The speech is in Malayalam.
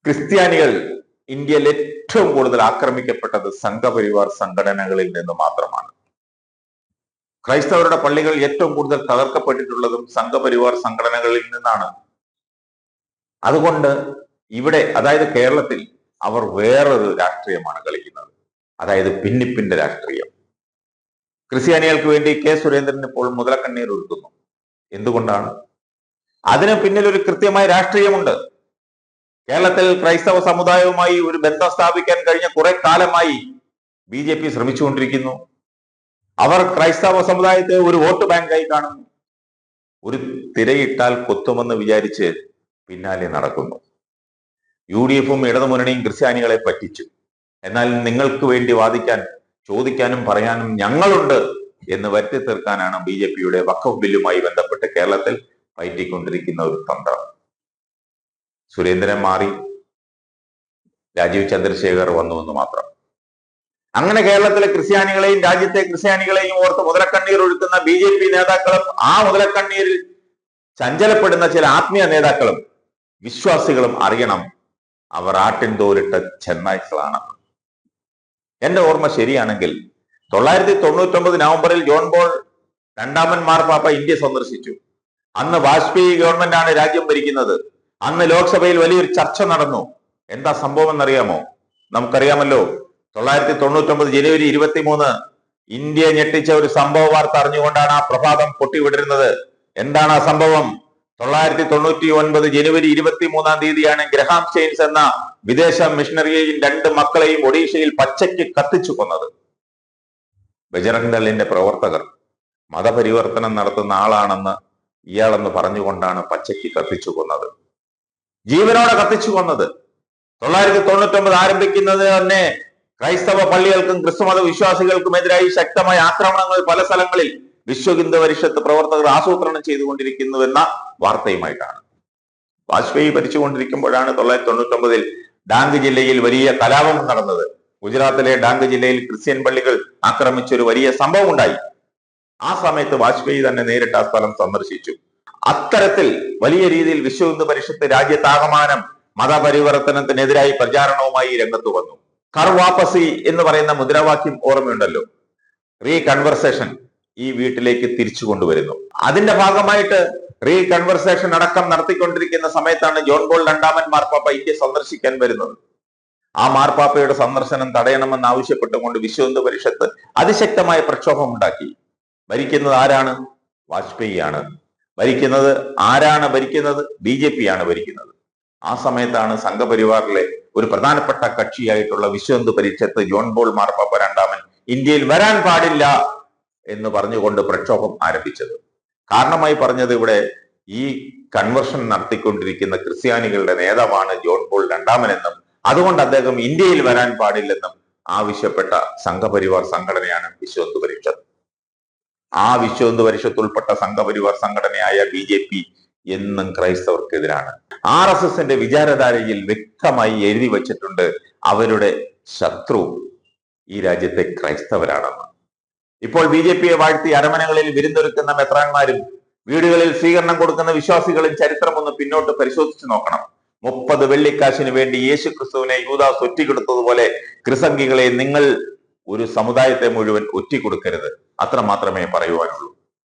ക്രിസ്ത്യാനികൾ ഇന്ത്യയിൽ ഏറ്റവും കൂടുതൽ ആക്രമിക്കപ്പെട്ടത് സംഘപരിവാർ സംഘടനകളിൽ നിന്ന് മാത്രമാണ്. ക്രൈസ്തവരുടെ പള്ളികൾ ഏറ്റവും കൂടുതൽ തകർക്കപ്പെട്ടിട്ടുള്ളതും സംഘപരിവാർ സംഘടനകളിൽ നിന്നാണ്. അതുകൊണ്ട് ഇവിടെ, അതായത് കേരളത്തിൽ, അവർ വേറൊരു രാഷ്ട്രീയമാണ് കളിക്കുന്നത്. അതായത് ഭിന്നിപ്പിന്റെ രാഷ്ട്രീയം. ക്രിസ്ത്യാനികൾക്ക് വേണ്ടി കെ സുരേന്ദ്രൻ ഇപ്പോൾ മുതലക്കണ്ണീർ ഒഴുക്കുന്നു. എന്തുകൊണ്ടാണ്? അതിന് പിന്നിൽ ഒരു കൃത്യമായ രാഷ്ട്രീയമുണ്ട്. കേരളത്തിൽ ക്രൈസ്തവ സമുദായവുമായി ഒരു ബന്ധം സ്ഥാപിക്കാൻ കഴിഞ്ഞ കുറെ കാലമായി BJP ശ്രമിച്ചുകൊണ്ടിരിക്കുന്നു. അവർ ക്രൈസ്തവ സമുദായത്തെ ഒരു വോട്ട് ബാങ്കായി കാണുന്നു. ഒരു തിരയിട്ടാൽ കൊത്തുമെന്ന് വിചാരിച്ച് പിന്നാലെ നടക്കുന്നു. UDF-ഉം ഇടതുമുന്നണിയും ക്രിസ്ത്യാനികളെ പറ്റിച്ചു. എന്നാൽ നിങ്ങൾക്ക് വേണ്ടി വാദിക്കാൻ, ചോദിക്കാനും പറയാനും ഞങ്ങളുണ്ട് എന്ന് വരുത്തി തീർക്കാനാണ് BJP-യുടെ വഖഫ് ബില്ലുമായി ബന്ധപ്പെട്ട് കേരളത്തിൽ പയറ്റിക്കൊണ്ടിരിക്കുന്ന ഒരു തന്ത്രം. സുരേന്ദ്രൻ മാറി, രാജീവ് ചന്ദ്രശേഖർ വന്നു എന്ന് മാത്രം. അങ്ങനെ കേരളത്തിലെ ക്രിസ്ത്യാനികളെയും രാജ്യത്തെ ക്രിസ്ത്യാനികളെയും ഓർത്ത് മുതലക്കണ്ണീർ ഒഴുക്കുന്ന BJP നേതാക്കളും ആ മുതലക്കണ്ണീരിൽ ചഞ്ചലപ്പെടുന്ന ചില ആത്മീയ നേതാക്കളും വിശ്വാസികളും അറിയണം, അവർ ആട്ടിൻ തോലിട്ട ചെന്നായ്ക്കളാണെന്ന്. എന്റെ ഓർമ്മ ശരിയാണെങ്കിൽ 1999 നവംബറിൽ ജോൺ പോൾ രണ്ടാമൻ മാർപ്പാപ്പ ഇന്ത്യ സന്ദർശിച്ചു. അന്ന് വാജ്പേയി ഗവൺമെന്റാണ് രാജ്യം ഭരിക്കുന്നത്. അന്ന് ലോക്സഭയിൽ വലിയൊരു ചർച്ച നടന്നു. എന്താ സംഭവം എന്നറിയാമോ? നമുക്കറിയാമല്ലോ, 1999 ജനുവരി 23 ഇന്ത്യയെ ഞെട്ടിച്ച ഒരു സംഭവ വാർത്ത അറിഞ്ഞുകൊണ്ടാണ് ആ പ്രഭാതം പൊട്ടിവിടരുന്നത്. എന്താണ് ആ സംഭവം? 1999 ജനുവരി 23 ഗ്രഹാം സ്റ്റെയിൻസ് എന്ന വിദേശ മിഷണറിയെയും 2 മക്കളെയും ഒഡീഷയിൽ പച്ചയ്ക്ക് കത്തിച്ചു കൊന്നത്. ബജറംഗ് ദളിന്റെ പ്രവർത്തകർ മതപരിവർത്തനം നടത്തുന്ന ആളാണെന്ന് ഇയാളെന്ന് പറഞ്ഞുകൊണ്ടാണ് പച്ചയ്ക്ക് കത്തിച്ചു കൊന്നത്, ജീവനോടെ കത്തിച്ചു കൊന്നത്. 1999 ആരംഭിക്കുന്നത് തന്നെ ക്രൈസ്തവ പള്ളികൾക്കും ക്രിസ്തുമത വിശ്വാസികൾക്കുമെതിരായി ശക്തമായ ആക്രമണങ്ങൾ പല സ്ഥലങ്ങളിൽ വിശ്വ ഹിന്ദു പരിഷത്ത് പ്രവർത്തകർ ആസൂത്രണം ചെയ്തുകൊണ്ടിരിക്കുന്നുവെന്ന വാർത്തയുമായിട്ടാണ്. വാജ്പേയി ഭരിച്ചുകൊണ്ടിരിക്കുമ്പോഴാണ് 1999 ഡാംഗ് ജില്ലയിൽ വലിയ കലാപം നടന്നത്. ഗുജറാത്തിലെ ഡാംഗ് ജില്ലയിൽ ക്രിസ്ത്യൻ പള്ളികൾ ആക്രമിച്ചൊരു വലിയ സംഭവം ഉണ്ടായി. ആ സമയത്ത് വാജ്പേയി തന്നെ നേരിട്ട് ആ സ്ഥലം സന്ദർശിച്ചു. അത്തരത്തിൽ വലിയ രീതിയിൽ വിശ്വ ഹിന്ദു പരിഷത്ത് രാജ്യത്താകമാനം മതപരിവർത്തനത്തിനെതിരായി പ്രചാരണവുമായി രംഗത്ത് വന്നു. കർ വാപ്പസി എന്ന് പറയുന്ന മുദ്രാവാക്യം ഓർമ്മയുണ്ടല്ലോ. റീകൺവെർസേഷൻ ഈ വീട്ടിലേക്ക് തിരിച്ചു കൊണ്ടുവരുന്നു. അതിന്റെ ഭാഗമായിട്ട് റീകൺവെർസേഷൻ അടക്കം നടത്തിക്കൊണ്ടിരിക്കുന്ന സമയത്താണ് ജോൺ പോൾ രണ്ടാമൻ മാർപ്പാപ്പ ഇന്ത്യ സന്ദർശിക്കാൻ വരുന്നത്. ആ മാർപ്പാപ്പയുടെ സന്ദർശനം തടയണമെന്ന് ആവശ്യപ്പെട്ടുകൊണ്ട് വിശ്വ ഹിന്ദു പരിഷത്ത് അതിശക്തമായ പ്രക്ഷോഭം ഉണ്ടാക്കി. ഭരിക്കുന്നത് ആരാണ്? വാജ്പേയി ആണ് ഭരിക്കുന്നത്. ആരാണ് ഭരിക്കുന്നത്? BJP ആണ് ഭരിക്കുന്നത്. ആ സമയത്താണ് സംഘപരിവാറിലെ ഒരു പ്രധാനപ്പെട്ട കക്ഷിയായിട്ടുള്ള വിശ്വ ഹിന്ദു പരിഷത്ത് ജോൺ പോൾ മാർപ്പാപ്പ രണ്ടാമൻ ഇന്ത്യയിൽ വരാൻ പാടില്ല എന്ന് പറഞ്ഞുകൊണ്ട് പ്രക്ഷോഭം ആരംഭിച്ചത്. കാരണമായി പറഞ്ഞത്, ഇവിടെ ഈ കൺവെർഷൻ നടത്തിക്കൊണ്ടിരിക്കുന്ന ക്രിസ്ത്യാനികളുടെ നേതാവാണ് ജോൺ പോൾ രണ്ടാമൻ എന്നും അതുകൊണ്ട് അദ്ദേഹം ഇന്ത്യയിൽ വരാൻ പാടില്ലെന്നും ആവശ്യപ്പെട്ട സംഘപരിവാർ സംഘടനയാണ് വിശ്വ ഹിന്ദു പരിഷത്ത്. ആ വിശ്വ ഹിന്ദു പരിഷത്ത് ഉൾപ്പെട്ട സംഘപരിവാർ സംഘടനയായ BJP എന്നും ക്രൈസ്തവർക്കെതിരാണ്. RSSന്റെ വിചാരധാരയിൽ വ്യക്തമായി എഴുതി വച്ചിട്ടുണ്ട്, അവരുടെ ശത്രു ഈ രാജ്യത്തെ ക്രൈസ്തവരാണെന്ന്. ഇപ്പോൾ BJPയെ വാഴ്ത്തി അരമനകളിൽ വിരുന്നൊരുക്കുന്ന മെത്രാന്മാരും വീടുകളിൽ സ്വീകരണം കൊടുക്കുന്ന വിശ്വാസികളും ചരിത്രം ഒന്ന് പിന്നോട്ട് പരിശോധിച്ചു നോക്കണം. 30 വെള്ളിക്കാശിന് വേണ്ടി യേശു ക്രിസ്തുവിനെ യൂദാസ് ഒറ്റിക്കൊടുത്തതുപോലെ ക്രിസംഖികളെ നിങ്ങൾ ഒരു സമുദായത്തെ മുഴുവൻ ഒറ്റിക്കൊടുക്കരുത്. അത്ര മാത്രമേ പറയുവാനുള്ളൂ.